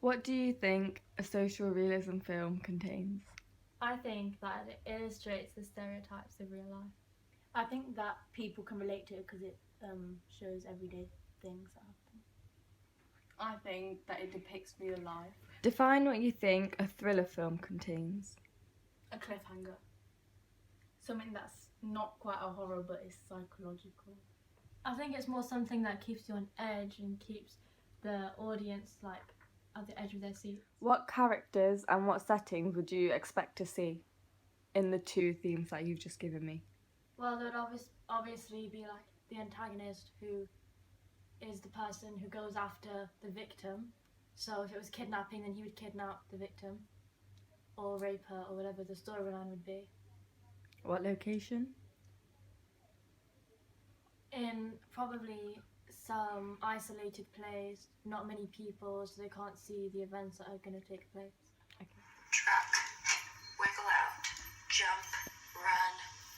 What do you think a social realism film contains? I think that it illustrates the stereotypes of real life. I think that people can relate to it because it shows everyday things that happen. I think that it depicts real life. Define what you think a thriller film contains. A cliffhanger. Something that's not quite a horror but is psychological. I think it's more something that keeps you on edge and keeps the audience like at the edge of their seat. What characters and what settings would you expect to see in the two themes that you've just given me? Well, there would obviously be like the antagonist who is the person who goes after the victim. So if it was kidnapping, then he would kidnap the victim or rape her or whatever the storyline would be. What location? In probably some isolated place, not many people, so they can't see the events that are going to take place. Truck, wiggle out, jump, run,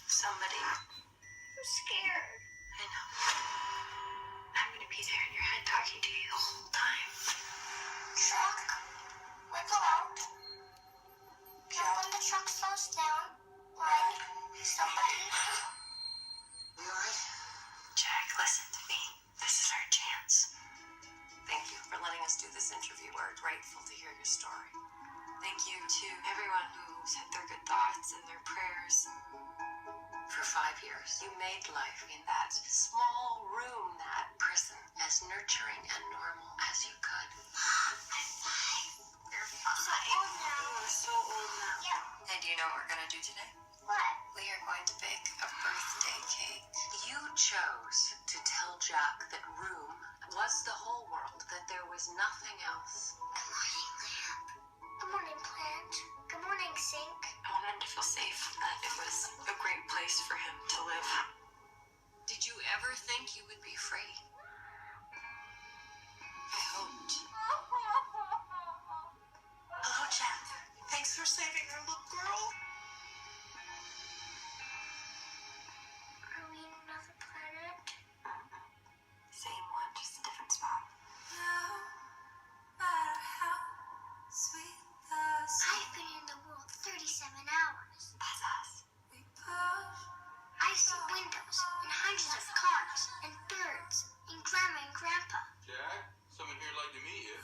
somebody. I'm scared. I know. I'm gonna be there in your head talking to you the whole time. Truck, wiggle out. Jump when the truck slows down. Run, somebody. You alright? Jack, listen to me. This is our chance. Thank you for letting us do this interview. We're grateful to hear your story. Thank you to everyone who said their good thoughts and their prayers. For 5 years, you made life in that small room, that prison, as nurturing and normal as you could. I'm 5. You're 5. So old now. You are so old now. Yeah. And do you know what we're going to do today? What? We are going to bake a birthday cake. You chose to tell Jack that room was the whole world, that there was nothing else. Good morning, lamp. Good morning, plant. Good morning, sink. I wanted him to feel safe, that it was a great place for him to live. Did you ever think you would be free? I hoped. Hello, Jack. Thanks for saving our little girl. Are we in another planet? Same one, just a different spot. No matter how sweet the I've been in the world 37 hours. That's us. I've seen windows and hundreds of cars and birds and Grandma and Grandpa. Jack, someone here would like to meet you.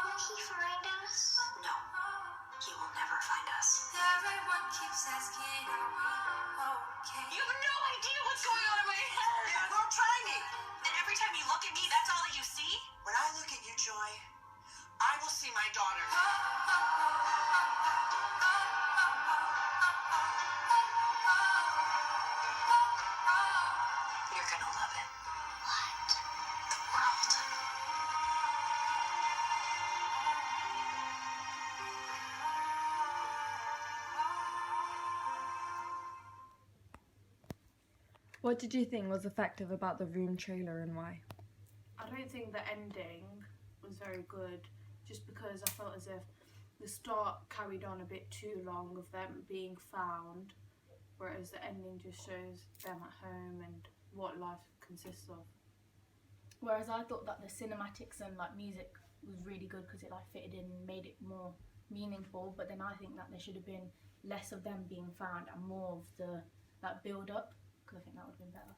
Will he find us? No, he will never find us. Everyone keeps asking, are we okay? You have no idea what's going on in my head. Yeah, well, try me. And every time you look at me, that's all that you see? When I look at you, Joy, I will see my daughter. You're gonna love it. What? The world. What did you think was effective about the Room trailer and why? I don't think the ending was very good, just because I felt as if the start carried on a bit too long of them being found, whereas the ending just shows them at home and what life consists of. Whereas I thought that the cinematics and like music was really good because it like fitted in and made it more meaningful. But then I think that there should have been less of them being found and more of the like build up, because I think that would have been better.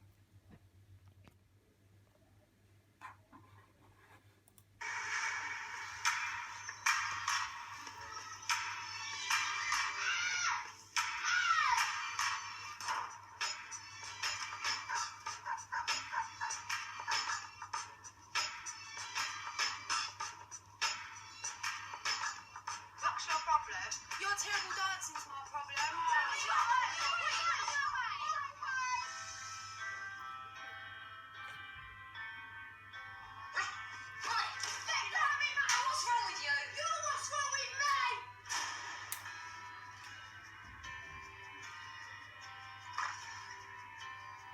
What's your problem? Your terrible dancing's my problem. What's wrong with you? What's wrong with me?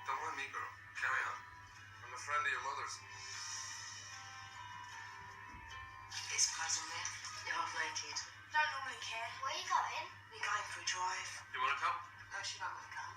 Don't mind me, girl. Carry on. I'm a friend of your mother's. It's Cousin Man. You're half naked. Don't normally care. Where are you going? We're going for a drive. You want to come? No, she don't want to come.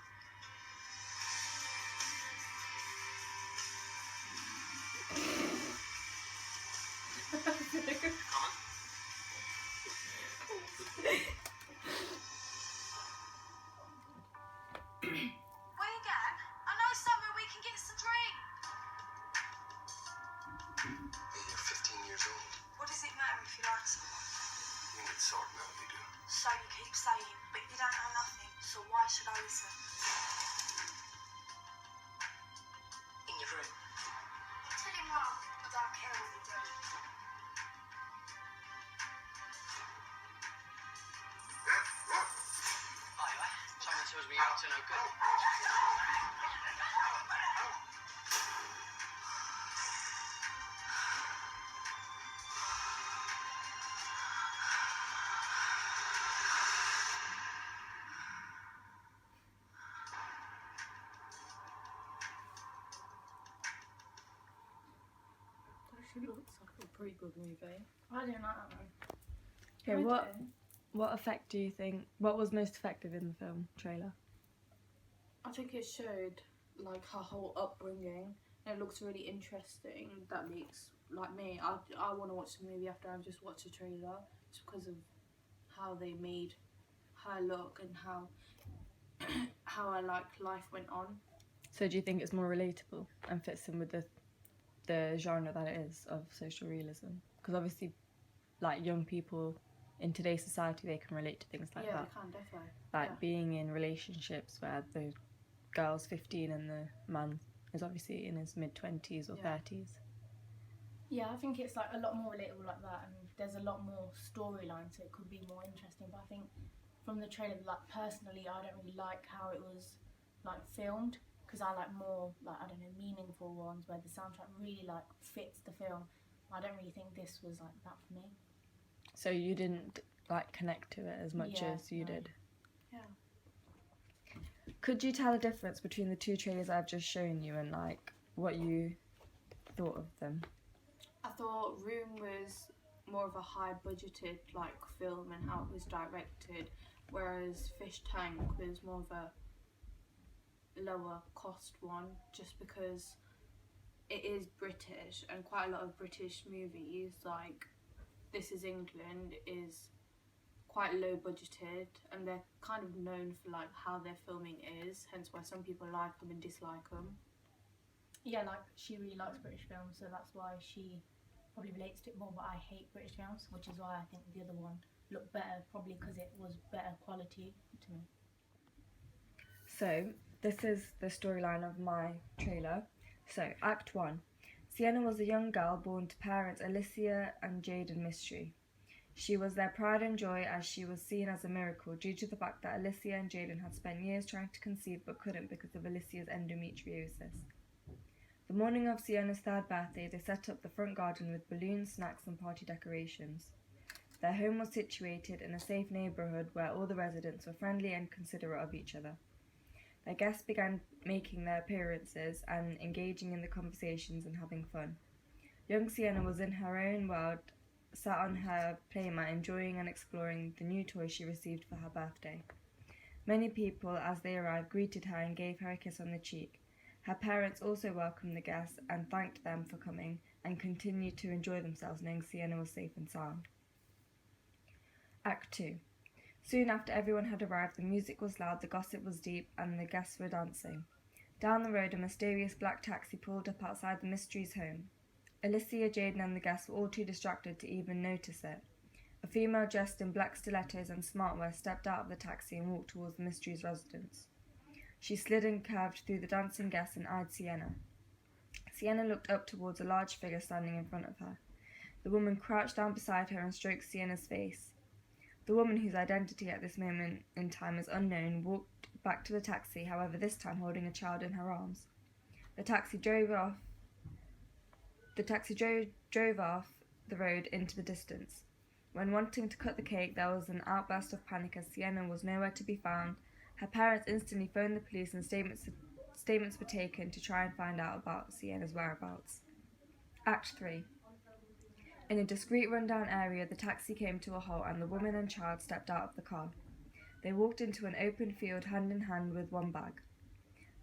to no good. Actually looks like a pretty good movie. I don't like that one. Okay, I what do. what effect do you think? What was most effective in the film trailer? I think it showed like her whole upbringing, and it looks really interesting. That makes like me. I want to watch the movie after I've just watched the trailer, just because of how they made her look and how her like life went on. So do you think it's more relatable and fits in with the genre that it is of social realism? Because obviously, like young people in today's society, they can relate to things like yeah, that. they can definitely. Like yeah. being in relationships where the girl's 15 and the man is obviously in his mid-20s or Yeah. 30s. Yeah, I think it's like a lot more relatable like that, and there's a lot more storyline, so it could be more interesting. But I think from the trailer, like personally, I don't really like how it was like filmed, because I like more like, I don't know, meaningful ones where the soundtrack really like fits the film. I don't really think this was like that for me. So you didn't like connect to it as much Yeah, as you no. did. Yeah. Could you tell the difference between the two trailers I've just shown you and like what you thought of them? I thought Room was more of a high budgeted like film and how it was directed, whereas Fish Tank was more of a lower cost one, just because it is British, and quite a lot of British movies like This Is England is quite low budgeted, and they're kind of known for like how their filming is, hence why some people like them and dislike them. Yeah, like she really likes British films, so that's why she probably relates to it more. But I hate British films, which is why I think the other one looked better, probably because it was better quality to me. So, this is the storyline of my trailer. So, Act 1. Sienna was a young girl born to parents Alicia and Jaden Mystery. She was their pride and joy, as she was seen as a miracle due to the fact that Alicia and Jaden had spent years trying to conceive but couldn't because of Alicia's endometriosis. The morning of Sienna's 3rd birthday, they set up the front garden with balloons, snacks and party decorations. Their home was situated in a safe neighbourhood where all the residents were friendly and considerate of each other. Their guests began making their appearances and engaging in the conversations and having fun. Young Sienna was in her own world, sat on her playmat enjoying and exploring the new toy she received for her birthday. Many people, as they arrived, greeted her and gave her a kiss on the cheek. Her parents also welcomed the guests and thanked them for coming, and continued to enjoy themselves knowing Sienna was safe and sound. Act 2. Soon after everyone had arrived, the music was loud, the gossip was deep, and the guests were dancing. Down the road, a mysterious black taxi pulled up outside the Mystery's home. Alicia, Jaden and the guests were all too distracted to even notice it. A female dressed in black stilettos and smartwear stepped out of the taxi and walked towards the Mystery's residence. She slid and curved through the dancing guests and eyed Sienna. Sienna looked up towards a large figure standing in front of her. The woman crouched down beside her and stroked Sienna's face. The woman, whose identity at this moment in time is unknown, walked back to the taxi, however this time holding a child in her arms. The taxi drove off the road into the distance. When wanting to cut the cake, there was an outburst of panic as Sienna was nowhere to be found. Her parents instantly phoned the police and statements were taken to try and find out about Sienna's whereabouts. Act 3. In a discreet rundown area, the taxi came to a halt and the woman and child stepped out of the car. They walked into an open field hand in hand with one bag.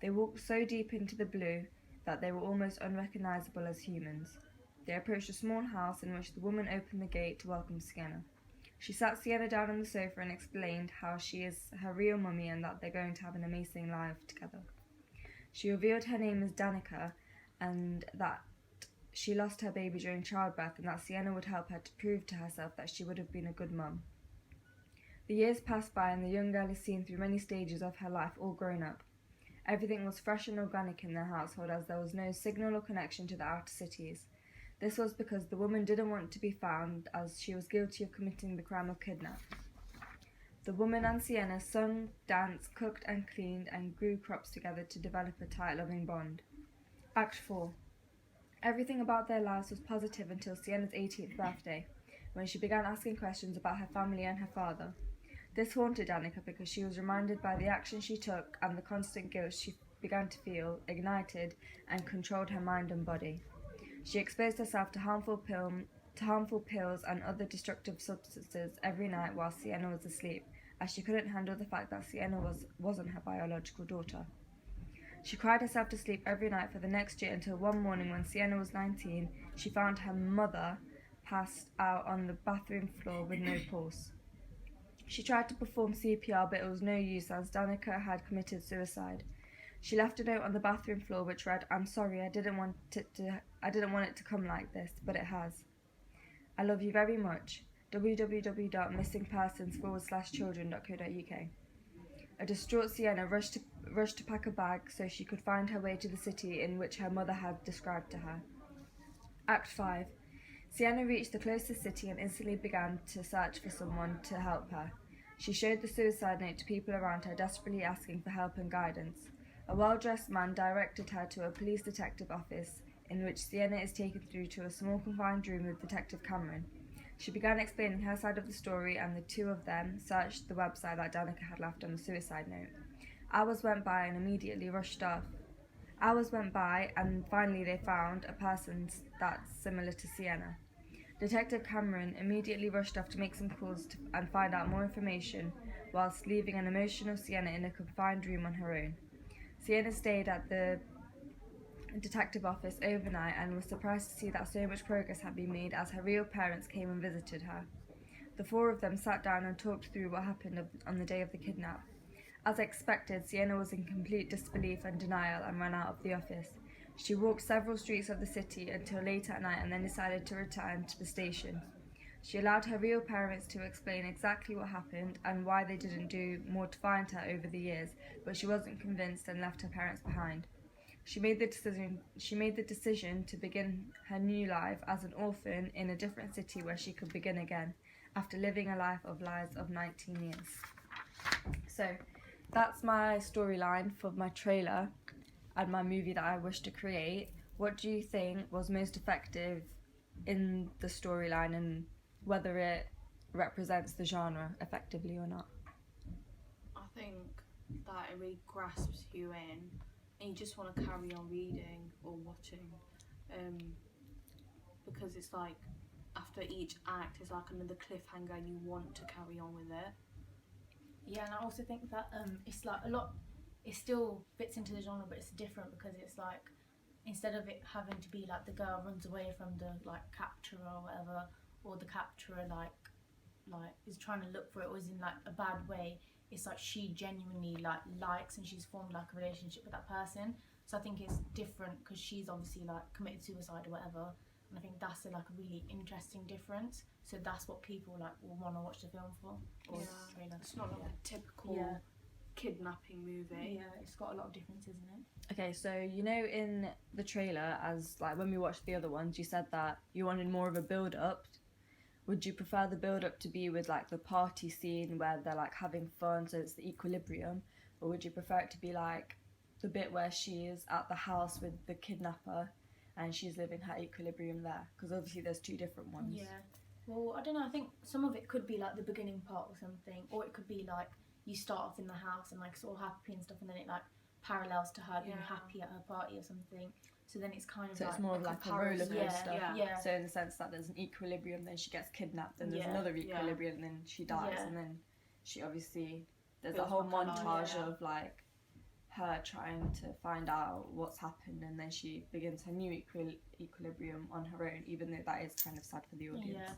They walked so deep into the blue that they were almost unrecognizable as humans. They approached a small house in which the woman opened the gate to welcome Sienna. She sat Sienna down on the sofa and explained how she is her real mummy and that they're going to have an amazing life together. She revealed her name is Danica and that she lost her baby during childbirth and that Sienna would help her to prove to herself that she would have been a good mum. The years passed by and the young girl is seen through many stages of her life, all grown up. Everything was fresh and organic in their household as there was no signal or connection to the outer cities. This was because the woman didn't want to be found as she was guilty of committing the crime of kidnap. The woman and Sienna sung, danced, cooked and cleaned and grew crops together to develop a tight, loving bond. Act 4. Everything about their lives was positive until Sienna's 18th birthday, when she began asking questions about her family and her father. This haunted Danica because she was reminded by the action she took and the constant guilt she began to feel ignited and controlled her mind and body. She exposed herself to harmful pills and other destructive substances every night while Sienna was asleep, as she couldn't handle the fact that Sienna wasn't her biological daughter. She cried herself to sleep every night for the next year until one morning when Sienna was 19, she found her mother passed out on the bathroom floor with no pulse. She tried to perform CPR, but it was no use as Danica had committed suicide. She left a note on the bathroom floor which read, "I'm sorry, I didn't want it to come like this, but it has. I love you very much. www.missingpersons/children.co.uk." A distraught Sienna rushed to pack a bag so she could find her way to the city in which her mother had described to her. Act 5. Sienna reached the closest city and instantly began to search for someone to help her. She showed the suicide note to people around her, desperately asking for help and guidance. A well-dressed man directed her to a police detective office, in which Sienna is taken through to a small confined room with Detective Cameron. She began explaining her side of the story, and the two of them searched the website that Danica had left on the suicide note. Hours went by and finally they found a person that's similar to Sienna. Detective Cameron immediately rushed off to make some calls and find out more information, whilst leaving an emotional Sienna in a confined room on her own. Sienna stayed at the detective office overnight and was surprised to see that so much progress had been made as her real parents came and visited her. The four of them sat down and talked through what happened on the day of the kidnap. As expected, Sienna was in complete disbelief and denial and ran out of the office. She walked several streets of the city until late at night and then decided to return to the station. She allowed her real parents to explain exactly what happened and why they didn't do more to find her over the years, but she wasn't convinced and left her parents behind. She made the decision to begin her new life as an orphan in a different city where she could begin again, after living a life of lies of 19 years. So, that's my storyline for my trailer and my movie that I wish to create. What do you think was most effective in the storyline and whether it represents the genre effectively or not? I think that it really grasps you in and you just want to carry on reading or watching, because it's like after each act is like another cliffhanger and you want to carry on with it. Yeah, and I also think that it's like a lot. It still fits into the genre, but it's different because it's like instead of it having to be like the girl runs away from the like capturer or whatever, or the capturer like is trying to look for it or is in like a bad way. It's like she genuinely likes and she's formed like a relationship with that person. So I think it's different because she's obviously like committed suicide or whatever. And I think that's a really interesting difference. So that's what people like will want to watch the film for. Or trailer. It's not like a typical kidnapping movie. Yeah, it's got a lot of differences in it. Okay, so you know in the trailer, as like when we watched the other ones, you said that you wanted more of a build-up. Would you prefer the build-up to be with like the party scene where they're like having fun, so it's the equilibrium, or would you prefer it to be like the bit where she is at the house with the kidnapper and she's living her equilibrium there? Because obviously there's two different ones. Yeah. Well, I don't know. I think some of it could be like the beginning part or something, or it could be like you start off in the house and like it's all happy and stuff, and then it like parallels to her being happy at her party or something. So then it's kind of so like it's more of like a roller coaster. Yeah. So in the sense that there's an equilibrium, then she gets kidnapped, then there's another equilibrium, and then she dies, and then she obviously there's a whole montage of like her trying to find out what's happened, and then she begins her new equilibrium on her own, even though that is kind of sad for the audience. Yeah.